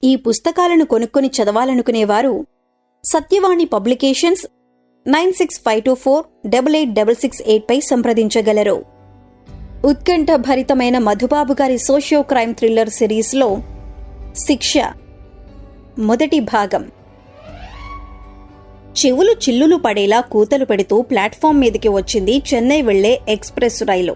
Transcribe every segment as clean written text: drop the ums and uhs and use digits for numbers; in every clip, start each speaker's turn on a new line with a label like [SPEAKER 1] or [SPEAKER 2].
[SPEAKER 1] ఈ పుస్తకాలను కొనుక్కొని చదవాలనుకునేవారు సత్యవాణి పబ్లికేషన్స్ 9652488668 పై సంప్రదించగలరు. ఉత్కంఠ భరితమైన మధుబాబు గారి సోషియో క్రైమ్ థ్రిల్లర్ సిరీస్లో శిక్ష మొదటి భాగం. చెవులు చిల్లులు పడేలా కూతలు పెడుతూ ప్లాట్ఫామ్ మీదకి వచ్చింది చెన్నై వెళ్లే ఎక్స్ప్రెస్ రైలు.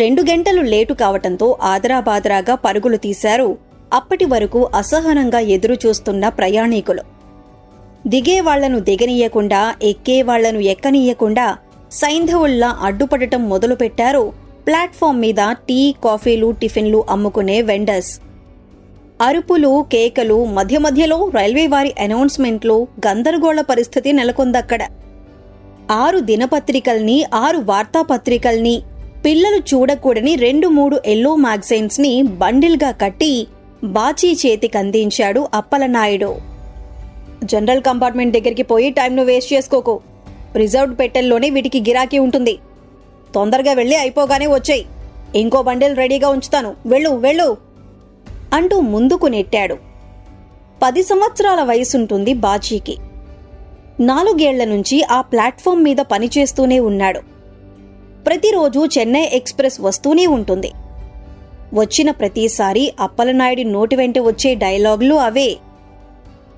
[SPEAKER 1] 2 గంటలు లేటు కావటంతో ఆదరాబాదరాగా పరుగులు తీశారు అప్పటి వరకు అసహనంగా ఎదురుచూస్తున్న ప్రయాణికులు. దిగేవాళ్లను దిగనీయకుండా, ఎక్కేవాళ్లను ఎక్కనీయకుండా సైంధవుల్లా అడ్డుపడటం మొదలుపెట్టారు ప్లాట్ఫామ్ మీద టీ, కాఫీలు, టిఫిన్లు అమ్ముకునే వెండర్స్. అరుపులు, కేకలు, మధ్య మధ్యలో రైల్వే వారి అనౌన్స్మెంట్లు, గందరగోళ పరిస్థితి నెలకొందక్కడ. 6 దినపత్రికల్ని, 6 వార్తాపత్రికల్ని, పిల్లలు చూడకూడని 2-3 ఎల్లో మ్యాగజైన్స్ ని బండిల్గా కట్టి బాచీ చేతికందించాడు అప్పలనాయుడు. జనరల్ కంపార్ట్మెంట్ దగ్గరికి పోయి టైంను వేస్ట్ చేసుకోకు. రిజర్వ్డ్ పెట్టెల్లోనే వీటికి గిరాకీ ఉంటుంది. తొందరగా వెళ్ళి అయిపోగానే వచ్చేయి. ఇంకో బండిల్ రెడీగా ఉంచుతాను. వెళ్ళు వెళ్ళు అంటూ ముందుకు నెట్టాడు. 10 సంవత్సరాల వయసుంటుంది బాచీకి. 4 ఏళ్ల నుంచి ఆ ప్లాట్ఫామ్ మీద పనిచేస్తూనే ఉన్నాడు. ప్రతిరోజు చెన్నై ఎక్స్ప్రెస్ వస్తూనే ఉంటుంది. వచ్చిన ప్రతిసారి అప్పలనాయుడి నోటి వెంట వచ్చే డైలాగులు అవే.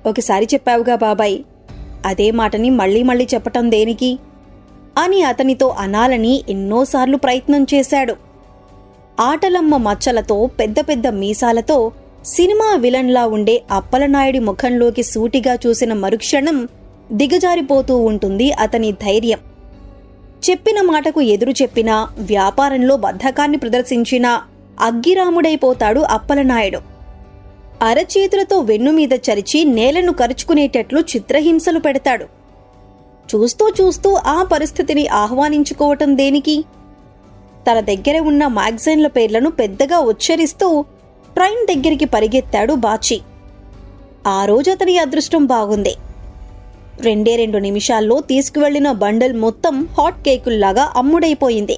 [SPEAKER 1] ఒకసారి చెప్పావుగా బాబాయ్, అదే మాటని మళ్లీ మళ్లీ చెప్పటం దేనికి అని అతనితో అనాలని ఎన్నోసార్లు ప్రయత్నం చేశాడు. ఆటలమ్మ మచ్చలతో, పెద్ద పెద్ద మీసాలతో సినిమా విలన్లా ఉండే అప్పలనాయుడి ముఖంలోకి సూటిగా చూసిన మరుక్షణం దిగజారిపోతూ ఉంటుంది అతని ధైర్యం. చెప్పిన మాటకు ఎదురు చెప్పినా, వ్యాపారంలో బద్ధకాన్ని ప్రదర్శించినా అగ్గిరాముడైపోతాడు అప్పలనాయుడు. అరచేతులతో వెన్నుమీద చరిచి నేలను కరుచుకునేటట్లు చిత్రహింసలు పెడతాడు. చూస్తూ చూస్తూ ఆ పరిస్థితిని ఆహ్వానించుకోవటం దేనికి? తన దగ్గర ఉన్న మ్యాగజైన్ల పేర్లను పెద్దగా ఉచ్చరిస్తూ ట్రైన్ దగ్గరికి పరిగెత్తాడు బాచీ. ఆ రోజు అతని అదృష్టం బాగుంది. 2 నిమిషాల్లో తీసుకువెళ్లిన బండల్ మొత్తం హాట్ కేకుల్లాగా అమ్ముడైపోయింది.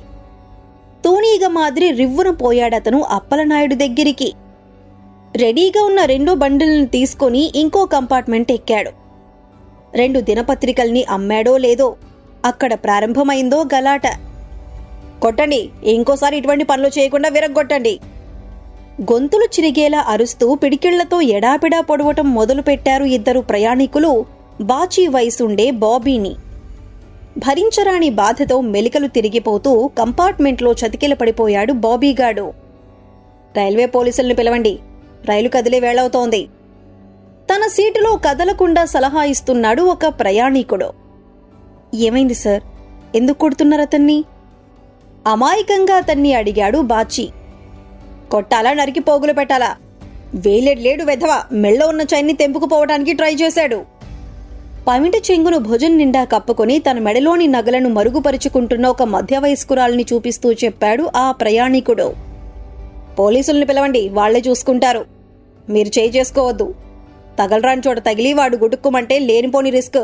[SPEAKER 1] తూనీగ మాదిరి రివ్వున పోయాడతను అప్పలనాయుడు దగ్గరికి. రెడీగా ఉన్న 2 బండిల్ని తీసుకుని ఇంకో కంపార్ట్మెంట్ ఎక్కాడు. 2 దినపత్రికల్ని అమ్మాడో లేదో అక్కడ ప్రారంభమైందో గలాట. కొట్టండి, ఇంకోసారి ఇటువంటి పనులు చేయకుండా విరగ్గొట్టండి. గొంతులు చిరిగేలా అరుస్తూ పిడికిళ్లతో ఎడాపిడా పొడవటం మొదలుపెట్టారు 2 ప్రయాణికులు బాచీ వయసుండే బాబీని. భరించరాని బాధతో మెలికలు తిరిగిపోతూ కంపార్ట్మెంట్లో చతికిల పడిపోయాడు బాబీగాడు. రైల్వే పోలీసుల్ని పిలవండి, రైలు కదిలే వేళవుతోంది. తన సీటులో కదలకుండా సలహా ఇస్తున్నాడు ఒక ప్రయాణికుడు. ఏమైంది సార్, ఎందుకు కొడుతున్నారతన్ని? అమాయకంగా అతన్ని అడిగాడు బాచీ. కొట్టాలా, నరికి పోగులు పెట్టాలా? వేలెడ్లేడు వెధవ మెళ్ళ ఉన్న చైన్ని తెంపుకుపోవడానికి ట్రై చేశాడు. పమిట చెంగును భుజం నిండా కప్పుకొని తన మెడలోని నగలను మరుగుపరుచుకుంటున్న ఒక మధ్య వయస్కురాల్ని చూపిస్తూ చెప్పాడు ఆ ప్రయాణికుడు. పోలీసుల్ని పిలవండి, వాళ్లే చూసుకుంటారు. మీరు చేయి చేసుకోవద్దు. తగలరాని చోట తగిలి వాడు గుటుక్కుమంటే లేనిపోని రిస్క్.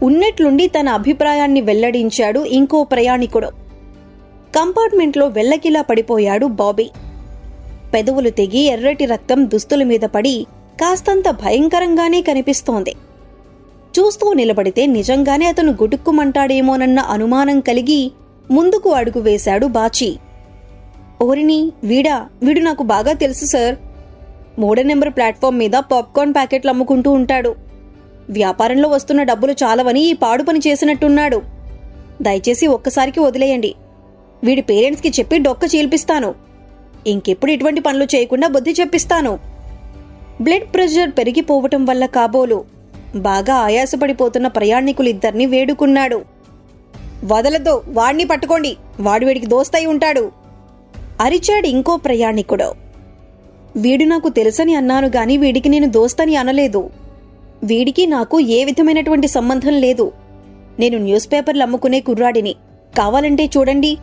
[SPEAKER 1] ఉన్నట్లుండి తన అభిప్రాయాన్ని వెల్లడించాడు ఇంకో ప్రయాణికుడు. కంపార్ట్మెంట్లో వెల్లకిలా పడిపోయాడు బాబీ. పెదవులు తెగి ఎర్రటి రక్తం దుస్తుల మీద పడి కాస్తంత భయంకరంగానే కనిపిస్తోంది. చూస్తూ నిలబడితే నిజంగానే అతను గుటుక్కుమంటాడేమోనన్న అనుమానం కలిగి ముందుకు అడుగు వేశాడు బాచీ. ఓరిని, వీడు నాకు బాగా తెలుసు సార్. 3వ నెంబర్ ప్లాట్ఫామ్ మీద పాప్కార్న్ ప్యాకెట్లు అమ్ముకుంటూ ఉంటాడు. వ్యాపారంలో వస్తున్న డబ్బులు చాలవని ఈ పాడు పని చేసినట్టున్నాడు. దయచేసి ఒక్కసారికి వదిలేయండి. వీడి పేరెంట్స్కి చెప్పి డొక్క చీల్పిస్తాను. ఇంకెప్పుడు ఇటువంటి పనులు చేయకుండా బుద్ధి చెప్పిస్తాను. బ్లడ్ ప్రెషర్ పెరిగిపోవటం వల్ల కాబోలు బాగా ఆయాసపడిపోతున్న ప్రయాణికులిద్దరిని వేడుకున్నాడు. వదలద్దు, వాడిని పట్టుకోండి, వాడు వీడికి దోస్తై ఉంటాడు అరిచాడు ఇంకో ప్రయాణికుడు. వీడు నాకు తెలుసని అన్నాను గాని వీడికి నేను దోస్తని అనలేదు. వీడికి నాకు ఏ విధమైనటువంటి సంబంధం లేదు. నేను న్యూస్ పేపర్లు అమ్ముకునే కుర్రాడిని, కావాలంటే చూడండి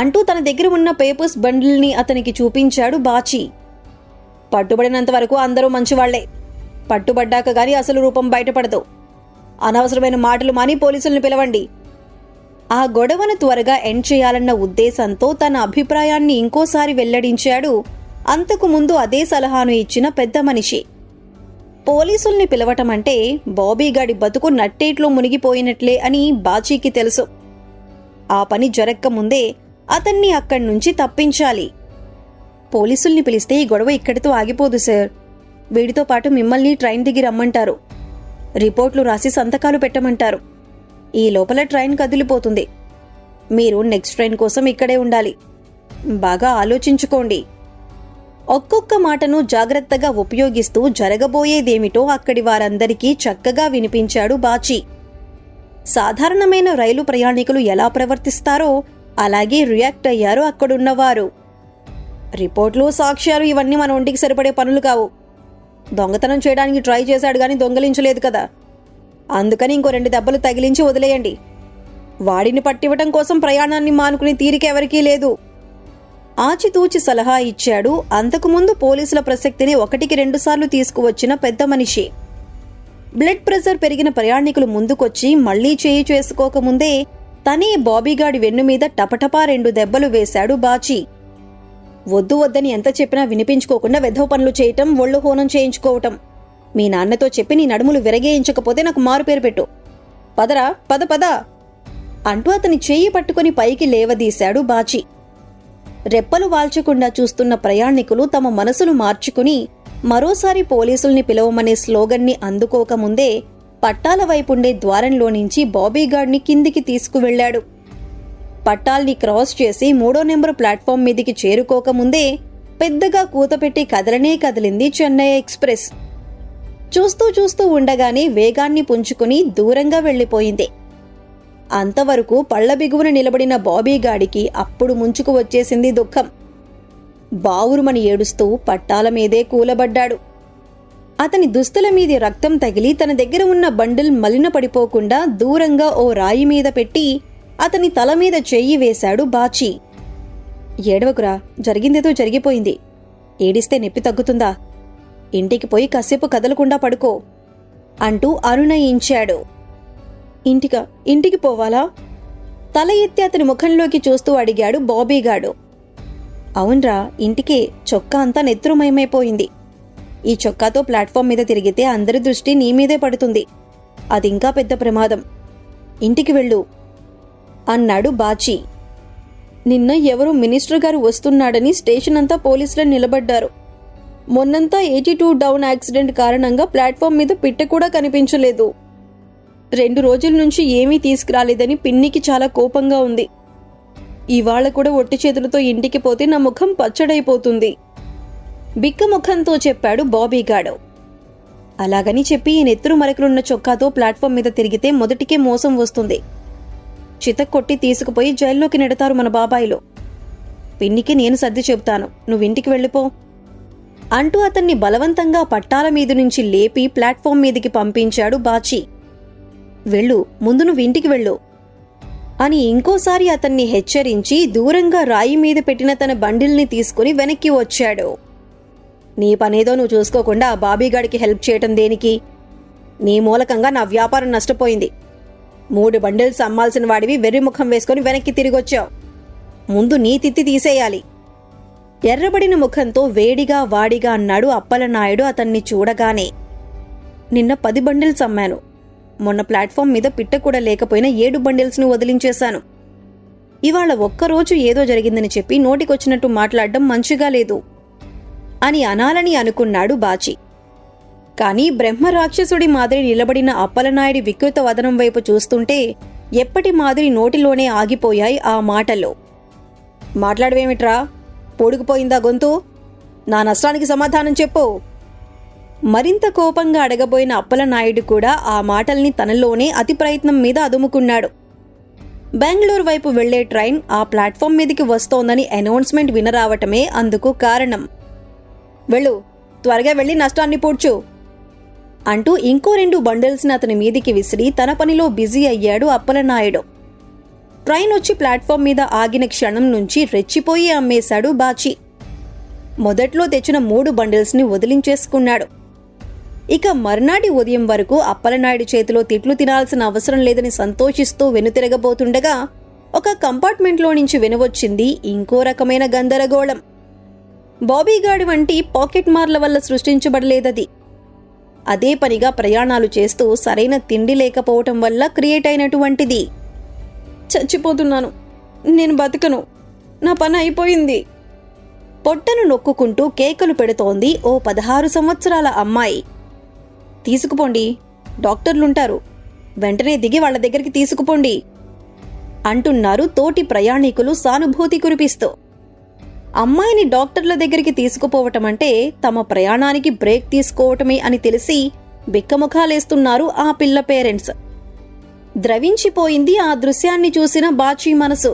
[SPEAKER 1] అంటూ తన దగ్గర ఉన్న పేపర్స్ బండిల్ని అతనికి చూపించాడు బాచీ. పట్టుబడినంతవరకు అందరూ మంచివాళ్లే. పట్టుబడ్డాక గాని అసలు రూపం బయటపడదు. అనవసరమైన మాటలు మాని పోలీసుల్ని పిలవండి. ఆ గొడవను త్వరగా ఎండ్ చేయాలన్న ఉద్దేశంతో తన అభిప్రాయాన్ని ఇంకోసారి వెల్లడించాడు అంతకు ముందు అదే సలహాను ఇచ్చిన పెద్ద మనిషి. పోలీసుల్ని పిలవటమంటే బాబీగాడి బతుకు నట్టేట్లో మునిగిపోయినట్లే అని బాచీకి తెలుసు. ఆ పని జరక్కముందే అతన్ని అక్కడ్నుంచి తప్పించాలి. పోలీసుల్ని పిలిస్తే ఈ గొడవ ఇక్కడితో ఆగిపోదు సార్. వీడితో పాటు మిమ్మల్ని ట్రైన్ దిగి రమ్మంటారు. రిపోర్ట్లు రాసి సంతకాలు పెట్టమంటారు. ఈ లోపల ట్రైన్ కదిలిపోతుంది. మీరు నెక్స్ట్ ట్రైన్ కోసం ఇక్కడే ఉండాలి. బాగా ఆలోచించుకోండి. ఒక్కొక్క మాటను జాగ్రత్తగా ఉపయోగిస్తూ జరగబోయేదేమిటో అక్కడి వారందరికీ చక్కగా వినిపించాడు బాచీ. సాధారణమైన రైలు ప్రయాణికులు ఎలా ప్రవర్తిస్తారో అలాగే రియాక్ట్ అయ్యారు అక్కడున్నవారు. రిపోర్ట్లు, సాక్ష్యాలు ఇవన్నీ మన ఒంటికి సరిపడే పనులు కావు. దొంగతనం చేయడానికి ట్రై చేశాడు గాని దొంగలించలేదు కదా. అందుకని ఇంకో 2 దెబ్బలు తగిలించి వదిలేయండి. వాడిని పట్టివ్వటం కోసం ప్రయాణాన్ని మానుకునే తీరిక ఎవరికీ లేదు. ఆచితూచి సలహా ఇచ్చాడు అంతకుముందు పోలీసుల ప్రసక్తిని 1కి 2 సార్లు తీసుకువచ్చిన పెద్ద మనిషి. బ్లడ్ ప్రెషర్ పెరిగిన ప్రయాణికులు ముందుకొచ్చి మళ్లీ చేయి చేసుకోకముందే తనే బాబీగాడి వెన్ను మీద టపటపా 2 దెబ్బలు వేశాడు బాచీ. వద్దు వద్దని ఎంత చెప్పినా వినిపించుకోకుండా వెధవ పనులు చేయటం, ఒళ్ళు హోనం చేయించుకోవటం. మీ నాన్నతో చెప్పి నీ నడుములు విరగేయించకపోతే నాకు మారు పేరు పెట్టు. పదరా, పద పద అంటూ అతని చెయ్యి పట్టుకుని పైకి లేవదీశాడు బాచీ. రెప్పలు వాల్చకుండా చూస్తున్న ప్రయాణికులు తమ మనసులు మార్చుకుని మరోసారి పోలీసుల్ని పిలవమనే స్లోగన్ని అందుకోకముందే పట్టాల వైపుండే ద్వారంలో నుంచి బాబీగాడ్ని కిందికి తీసుకువెళ్లాడు. పట్టాల్ని క్రాస్ చేసి 3వ నెంబరు ప్లాట్ఫామ్ మీదికి చేరుకోకముందే పెద్దగా కూతపెట్టి కదలనే కదిలింది చెన్నై ఎక్స్ప్రెస్. చూస్తూ చూస్తూ ఉండగానే వేగాన్ని పుంజుకుని దూరంగా వెళ్లిపోయింది. అంతవరకు పళ్ల బిగువున నిలబడిన బాబీగాడికి అప్పుడు ముంచుకు వచ్చేసింది దుఃఖం. బావురుమని ఏడుస్తూ పట్టాల మీదే కూలబడ్డాడు. అతని దుస్తుల మీది రక్తం తగిలి తన దగ్గర ఉన్న బండిల్ మలిన పడిపోకుండా దూరంగా ఓ రాయి మీద పెట్టి అతని తల మీద చెయ్యి వేశాడు బాచీ. ఏడవకురా, జరిగిందేదో జరిగిపోయింది. ఏడిస్తే నొప్పి తగ్గుతుందా? ఇంటికి పోయి కాసేపు కదలకుండా పడుకో అంటూ అనునయించాడు. ఇంటికి పోవాలా? తల ఎత్తి అతని ముఖంలోకి చూస్తూ అడిగాడు బాబీగాడు. అవునరా, ఇంటికే. చొక్కా అంతా నెత్తురుమయమైపోయింది. ఈ చొక్కాతో ప్లాట్ఫామ్ మీద తిరిగితే అందరి దృష్టి నీ మీదే పడుతుంది. అదింకా పెద్ద ప్రమాదం. ఇంటికి వెళ్ళు అన్నాడు బాచీ. నిన్న ఎవరో మినిస్టర్ గారు వస్తున్నాడని స్టేషన్ అంతా పోలీసులు నిలబడ్డారు. మొన్నంతా 82 డౌన్ యాక్సిడెంట్ కారణంగా ప్లాట్ఫామ్ మీద పిట్ట కూడా కనిపించలేదు. 2 రోజుల నుంచి ఏమీ తీసుకురాలేదని పిన్నికి చాలా కోపంగా ఉంది. ఇవాళ కూడా ఒట్టి చేతులతో ఇంటికి పోతే నా ముఖం పచ్చడైపోతుంది. బిక్క ముఖంతో చెప్పాడు బాబీగాడు. అలాగని చెప్పి ఈ నెత్తురు మరకలున్న చొక్కాతో ప్లాట్ఫామ్ మీద తిరిగితే మొదటికే మోసం వస్తుంది. చితక్కొట్టి తీసుకుపోయి జైల్లోకి నెడతారు మన బాబాయిలు. పిన్నికి నేను సర్ది చెబుతాను, నువ్వింటికి వెళ్ళిపో అంటూ అతన్ని బలవంతంగా పట్టాల మీద నుంచి లేపి ప్లాట్ఫామ్ మీదికి పంపించాడు బాచీ. వెళ్ళు, ముందు నువ్వు ఇంటికి వెళ్ళు అని ఇంకోసారి అతన్ని హెచ్చరించి దూరంగా రాయి మీద పెట్టిన తన బండిల్ని తీసుకుని వెనక్కి వచ్చాడు. నీ పనేదో నువ్వు చూసుకోకుండా ఆ బాబీగాడికి హెల్ప్ చేయటం దేనికి? నీ మూలకంగా నా వ్యాపారం నష్టపోయింది. 3 బండిల్స్ అమ్మాల్సిన వాడివి వెర్రిముఖం వేసుకుని వెనక్కి తిరిగొచ్చావు. ముందు నీ తిత్తి తీసేయాలి. ఎర్రబడిన ముఖంతో వేడిగా వాడిగా అన్నాడు అప్పలనాయుడు అతన్ని చూడగానే. నిన్న 10 బండిల్స్ అమ్మాను. మొన్న ప్లాట్ఫామ్ మీద పిట్ట కూడా లేకపోయినా 7 బండిల్స్ను వదిలించేశాను. ఇవాళ ఒక్కరోజు ఏదో జరిగిందని చెప్పి నోటికొచ్చినట్టు మాట్లాడడం మంచిగా లేదు అని అనాలని అనుకున్నాడు బాచీ. కాని బ్రహ్మరాక్షసుడి మాదిరి నిలబడిన అప్పలనాయుడి వికృత వదనం వైపు చూస్తుంటే ఎప్పటి మాదిరి నోటిలోనే ఆగిపోయాయి ఆ మాటలు. మాట్లాడవేమిట్రా? పొడుగుపోయిందా గొంతు? నా నష్టానికి సమాధానం చెప్పు. మరింత కోపంగా అడగబోయిన అప్పలనాయుడు కూడా ఆ మాటల్ని తనలోనే అతి ప్రయత్నం మీద అదుముకున్నాడు. బెంగళూరు వైపు వెళ్లే ట్రైన్ ఆ ప్లాట్ఫామ్ మీదికి వస్తోందని అనౌన్స్మెంట్ వినరావటమే అందుకు కారణం. వెళ్ళు, త్వరగా వెళ్లి నష్టాన్ని పూడ్చు అంటూ ఇంకో 2 బండిల్స్ని అతని మీదికి విసిరి తన పనిలో బిజీ అయ్యాడు అప్పలనాయుడు. ట్రైన్ వచ్చి ప్లాట్ఫామ్ మీద ఆగిన క్షణం నుంచి రెచ్చిపోయి అమ్మేశాడు బాచీ. మొదట్లో తెచ్చిన 3 బండిల్స్ని వదిలించేసుకున్నాడు. ఇక మర్నాటి ఉదయం వరకు అప్పలనాయుడు చేతిలో తిట్లు తినాల్సిన అవసరం లేదని సంతోషిస్తూ వెనుతిరగబోతుండగా ఒక కంపార్ట్మెంట్లో నుంచి వినవచ్చింది ఇంకో రకమైన గందరగోళం. బాబీగాడి వంటి పాకెట్ మార్ల వల్ల సృష్టించబడలేదది. అదే పనిగా ప్రయాణాలు చేస్తూ సరైన తిండి లేకపోవటం వల్ల క్రియేట్ అయినటువంటిది. చచ్చిపోతున్నాను, నేను బతకను, నా పని అయిపోయింది. పొట్టను నొక్కుకుంటూ కేకలు పెడుతోంది ఓ 16 సంవత్సరాల అమ్మాయి. తీసుకుపోండి, డాక్టర్లుంటారు, వెంటనే దిగి వాళ్ల దగ్గరికి తీసుకుపోండి అంటున్నారు తోటి ప్రయాణికులు సానుభూతి కురిపిస్తూ. అమ్మాయిని డాక్టర్ల దగ్గరికి తీసుకుపోవటమంటే తమ ప్రయాణానికి బ్రేక్ తీసుకోవటమే అని తెలిసి బిక్కముఖాలేస్తున్నారు ఆ పిల్ల పేరెంట్స్. ద్రవించిపోయింది ఆ దృశ్యాన్ని చూసిన బాచీ మనసు.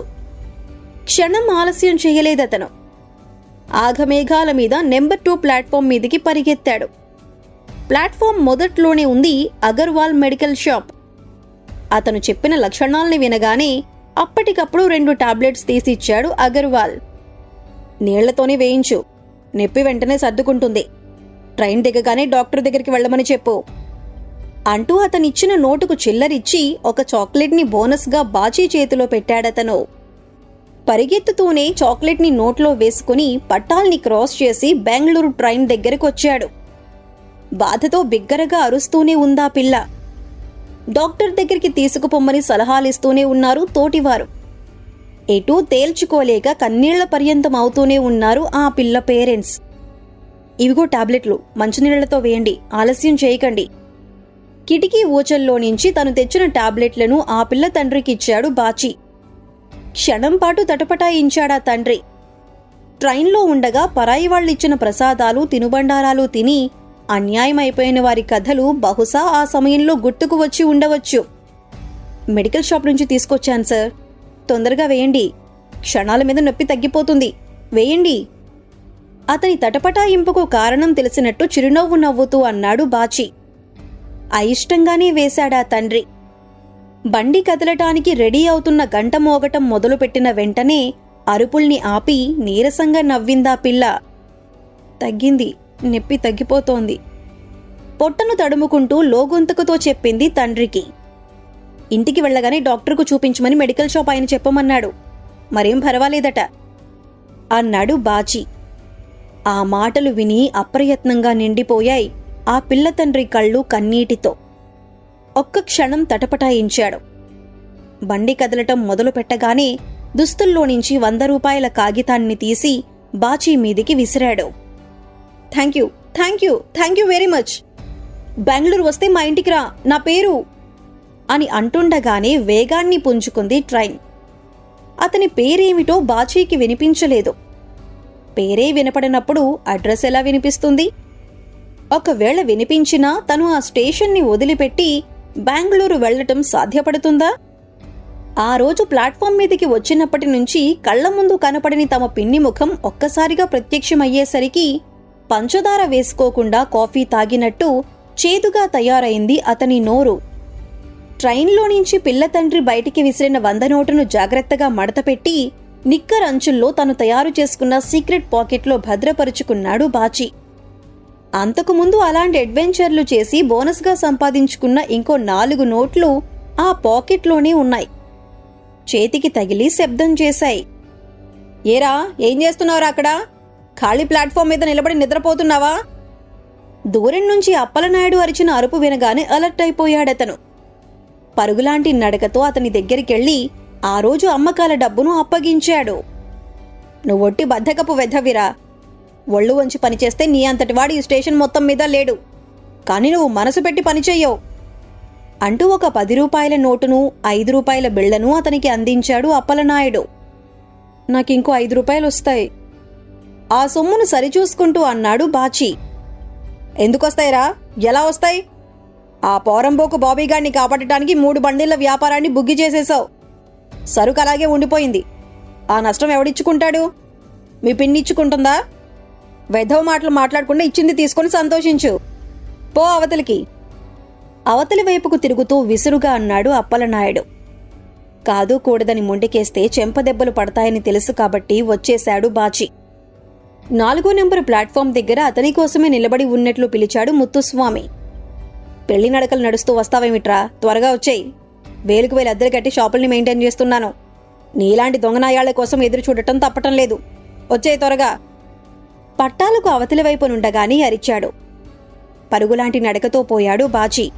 [SPEAKER 1] క్షణం ఆలస్యం చేయలేదతను. ఆఘమేఘాల మీద నెంబర్ 2 ప్లాట్ఫామ్ మీదికి పరిగెత్తాడు. ప్లాట్ఫామ్ మొదట్లోనే ఉంది అగర్వాల్ మెడికల్ షాప్. అతను చెప్పిన లక్షణాల్ని వినగానే అప్పటికప్పుడు 2 టాబ్లెట్స్ తీసిచ్చాడు అగర్వాల్. నీళ్లతోనే వేయించు, నొప్పి వెంటనే సర్దుకుంటుంది, ట్రైన్ దిగగానే డాక్టర్ దగ్గరికి వెళ్లమని చెప్పు అంటూ అతనిచ్చిన నోటుకు చిల్లరిచ్చి ఒక చాక్లెట్ని బోనస్గా బాచీ చేతిలో పెట్టాడతను. పరిగెత్తుతూనే చాక్లెట్ని నోట్లో వేసుకుని పట్టాల్ని క్రాస్ చేసి బెంగళూరు ట్రైన్ దగ్గరకొచ్చాడు. బాధతో బిగ్గరగా అరుస్తూనే ఉందా పిల్ల. డాక్టర్ దగ్గరికి తీసుకుపోమ్మని సలహాలిస్తూనే ఉన్నారు తోటివారు. ఎటూ తేల్చుకోలేక కన్నీళ్ల పర్యంతం అవుతూనే ఉన్నారు ఆ పిల్ల పేరెంట్స్. ఇవిగో టాబ్లెట్లు, మంచినీళ్లతో వేయండి, ఆలస్యం చేయకండి. కిటికీ ఊచల్లో నుంచి తను తెచ్చిన టాబ్లెట్లను ఆ పిల్ల తండ్రికిచ్చాడు బాచీ. క్షణంపాటు తటపటాయించాడా తండ్రి. ట్రైన్లో ఉండగా పరాయి వాళ్ళిచ్చిన ప్రసాదాలు తినుబండారాలు తిని అన్యాయమైపోయిన వారి కథలు బహుశా ఆ సమయంలో గుర్తుకు వచ్చి ఉండవచ్చు. మెడికల్ షాప్ నుంచి తీసుకొచ్చాను సార్, తొందరగా వేయండి, క్షణాల మీద నొప్పి తగ్గిపోతుంది, వేయండి. అతని తటపటాయింపుకు కారణం తెలిసినట్టు చిరునవ్వు నవ్వుతూ అన్నాడు బాచీ. అయిష్టంగానే వేశాడా తండ్రి. బండి కదలటానికి రెడీ అవుతున్న గంట మోగటం మొదలుపెట్టిన వెంటనే అరుపుల్ని ఆపి నీరసంగా నవ్విందా పిల్ల. తగ్గింది, నొప్పి తగ్గిపోతోంది పొట్టను తడుముకుంటూ లోగొంతుకుతో చెప్పింది తండ్రికి. ఇంటికి వెళ్లగానే డాక్టర్కు చూపించమని మెడికల్ షాప్ ఆయన చెప్పమన్నాడు, మరేం పర్వాలేదట అన్నాడు బాచీ. ఆ మాటలు విని అప్రయత్నంగా నిండిపోయాయి ఆ పిల్ల తండ్రి కళ్ళు కన్నీటితో. ఒక్క క్షణం తటపటాయించాడు. బండి కదలటం మొదలు పెట్టగానే దుస్తుల్లో నుంచి 100 రూపాయల కాగితాన్ని తీసి బాచీ మీదికి విసిరాడు. Thank you, thank you, thank you very much. Bengaluru వస్తే మా ఇంటికి రా, నా పేరు అని అంటుండగానే వేగాన్ని పుంజుకుంది ట్రైన్. అతని పేరేమిటో బాచీకి వినిపించలేదు. పేరే వినపడినప్పుడు అడ్రస్ ఎలా వినిపిస్తుంది? ఒకవేళ వినిపించినా తను ఆ స్టేషన్ని వదిలిపెట్టి బెంగళూరు వెళ్లటం సాధ్యపడుతుందా? ఆ రోజు ప్లాట్ఫామ్ మీదికి వచ్చినప్పటి నుంచి కళ్ల ముందు కనపడిని తమ పిన్ని ముఖం ఒక్కసారిగా ప్రత్యక్షమయ్యేసరికి పంచదార వేసుకోకుండా కాఫీ తాగినట్టు చేదుగా తయారైంది అతని నోరు. ట్రైన్లో నుంచి పిల్ల తండ్రి బయటికి విసిరిన 100 నోటును జాగ్రత్తగా మడతపెట్టి నిక్కర్ అంచుల్లో తను తయారు చేసుకున్న సీక్రెట్ పాకెట్లో భద్రపరుచుకున్నాడు బాచీ. అంతకుముందు అలాంటి అడ్వెంచర్లు చేసి బోనస్గా సంపాదించుకున్న ఇంకో 4 నోట్లు ఆ పాకెట్లోనే ఉన్నాయి. చేతికి తగిలి శబ్దం చేశాయి. ఏరా, ఏం చేస్తున్నావురా అక్కడ? ఖాళీ ప్లాట్ఫామ్ మీద నిలబడి నిద్రపోతున్నావా? దూరం నుంచి అప్పలనాయుడు అరిచిన అరుపు వినగానే అలర్ట్ అయిపోయాడతను. పరుగులాంటి నడకతో అతని దగ్గరికెళ్లి ఆ రోజు అమ్మకాల డబ్బును అప్పగించాడు. నువ్వొట్టి బద్ధకపు వెధవిరా, ఒళ్ళు వంచి పనిచేస్తే నీ అంతటివాడు ఈ స్టేషన్ మొత్తం మీద లేడు, కాని నువ్వు మనసు పెట్టి పనిచెయ్యవు అంటూ ఒక 10 రూపాయల నోటును 5 రూపాయల బిళ్లను అతనికి అందించాడు అప్పలనాయుడు. నాకింకో 5 రూపాయలు వస్తాయి ఆ సొమ్మును సరిచూసుకుంటూ అన్నాడు బాచీ. ఎందుకొస్తాయిరా, ఎలా వస్తాయి? ఆ పోరంబోకు బాబీగాడిని కాపాడటానికి 3 బండిళ్ల వ్యాపారాన్ని బుగ్గి చేసేశావు. సరుకు అలాగే ఉండిపోయింది. ఆ నష్టం ఎవడిచ్చుకుంటాడు? మీ పిన్నిచ్చుకుంటుందా? వెధవ మాటలు మాట్లాడకుండా ఇచ్చింది తీసుకుని సంతోషించు. పో అవతలికి. అవతలి వైపుకు తిరుగుతూ విసురుగా అన్నాడు అప్పలనాయుడు. కాదు కూడదని మొండికేస్తే చెంపదెబ్బలు పడతాయని తెలుసు కాబట్టి వచ్చేశాడు బాచీ. 4వ నెంబరు ప్లాట్ఫామ్ దగ్గర అతని కోసమే నిలబడి ఉన్నట్లు పిలిచాడు ముత్తుస్వామి. పెళ్లి నడకలు నడుస్తూ వస్తావేమిట్రా, త్వరగా వచ్చేయి. వేలుకు వేలు అద్దెలు కట్టి షాపుల్ని మెయింటైన్ చేస్తున్నాను. నీలాంటి దొంగనాయాళ్ల కోసం ఎదురు చూడటం తప్పటం లేదు. వచ్చేయి త్వరగా. పట్టాలకు అవతలి వైపునుండగానే అరిచాడు. పరుగులాంటి నడకతో పోయాడు బాజీ.